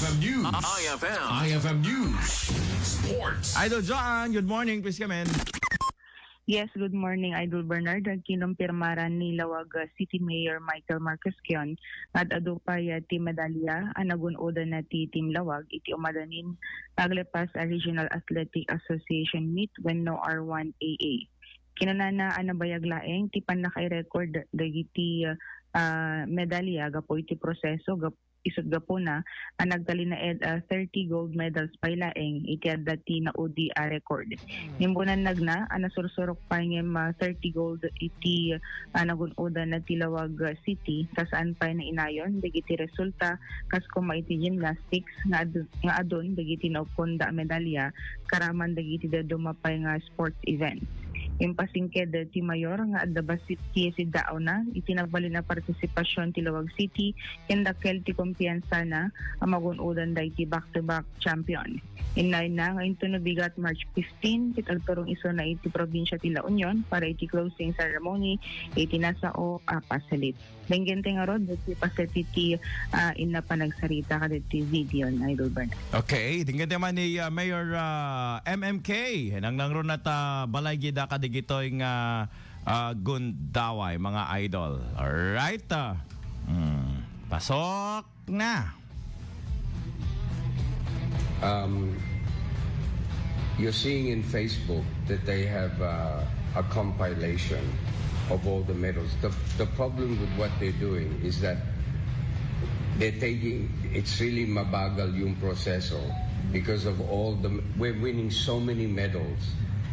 IFM News. IFM News. Sports. Idol John, good morning. Please come in. Yes, good morning, Idol Bernard. Kinumpirmaran ni Lawag City Mayor Michael Marquesquion at adupay ti medalya anagunodan na ti Team Lawag iti umadanin paglepas a Regional Athletic Association meet when no R1 AA. Kinanana anabayag laeng ti panakay-record dagiti medalya gapo iti proseso isod gapo na ang nagdali na 30 gold medals pailaeng iti dati na UD record. Nimbunan nagna nasursurok pa ngem 30 gold iti nagunodan na Tilawag City saan pa na inayon dagiti resulta kas kuma iti gymnastics nga adon dagiti naupon da medalya karaman dagiti dumapay nga sports events. Impasingked ti Mayor nga adda City si dao na itinabali na partisipasyon ti Lawag City kendakel ti kumpiyansa na magunodan day ti back-to-back champion. Inay na ngayon to nabigat March 15 kitagturong iso na iti probinsya ti La Union para iti closing ceremony iti nasa o pasalit. Benggente nga rod iti paset iti inna pa nagsarita ka ti video na Idol Bernard. Okay, tingnan naman ni Mayor MMK nang ron at balay gida ka digitoy nga gundaway mga idol. Alright. Pasok na. You're seeing in Facebook that they have a compilation of all the medals. The problem with what they're doing is that they're taking, it's really mabagal yung proseso because of we're winning so many medals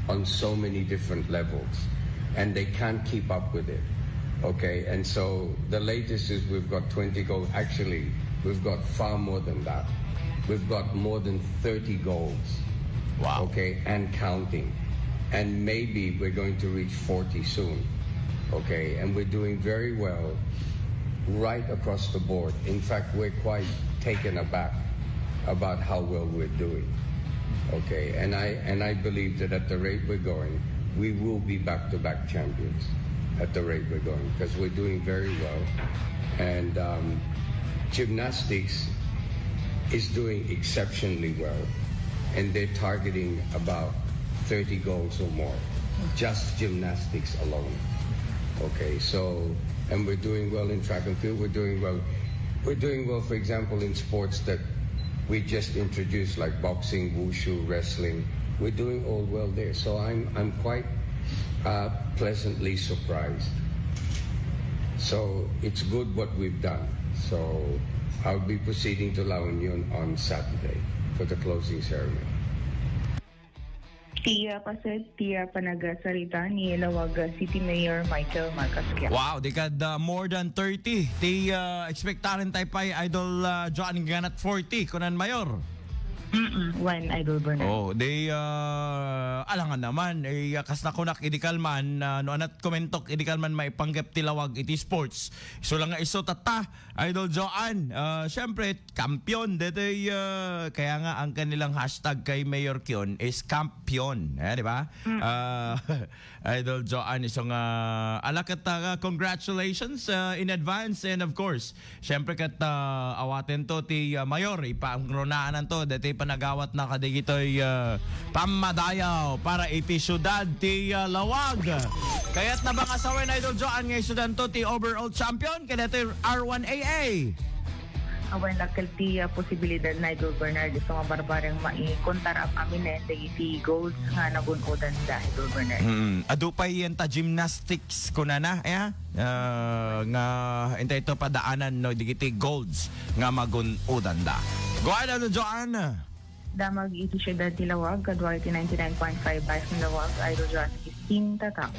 on so many different levels and they can't keep up with it. Okay, and so the latest is we've got 20 gold. Actually, we've got far more than that. We've got more than 30 golds. Wow. Okay, and counting. And maybe we're going to reach 40 soon. Okay, and we're doing very well right across the board. In fact, we're quite taken aback about how well we're doing. Okay, and I believe that at the rate we're going, we will be back-to-back champions at the rate we're going because we're doing very well. And gymnastics is doing exceptionally well, and they're targeting about 30 goals or more, just gymnastics alone. Okay, so, and we're doing well in track and field, we're doing well, for example, in sports that we just introduced, like boxing, wushu, wrestling, we're doing all well there. So I'm quite pleasantly surprised. So it's good what we've done. So I'll be proceeding to La Union on Saturday for the closing ceremony. Tiya panagasarita ni Lawag City Mayor Michael Marquesquion. Wow, they got more than 30. They expectaran tayo pa Idol John ganat 40 kunan Mayor. One Idol Bernard. Oh, they alangan naman kas nakunak idikalman no anat komentok idikalman maipanggap tilawag iti sports. So lang nga iso tata Idol Joan. Syempre kampiyon dito kaya nga ang kanilang hashtag kay Mayor Kion is kampiyon, di ba? Idol Joan isong alakat congratulations in advance and of course, syempre kat awaten to ti Mayor ipaangronaanan to dito panagawat na kadigitoy pamadayaw para iti syudad ti Lawag. Kaya't na ba kasawin Idol Joan ngay syudad to ti overall champion kaya ito R1AA. Awan lakal ti posibilidad na Idol Bernard so nga barbarang maikontarap amin na iti golds nga nagunodan da Idol Bernard. Adupay yan ta gymnastics kunana nga intay ito padaanan no digiti golds nga magunodan da. Go ahead Idol Joan. Damag iti syudad ti Lawag, kadwa iti 99.5 Bison Lawag, Idol Joan, 15 tatak.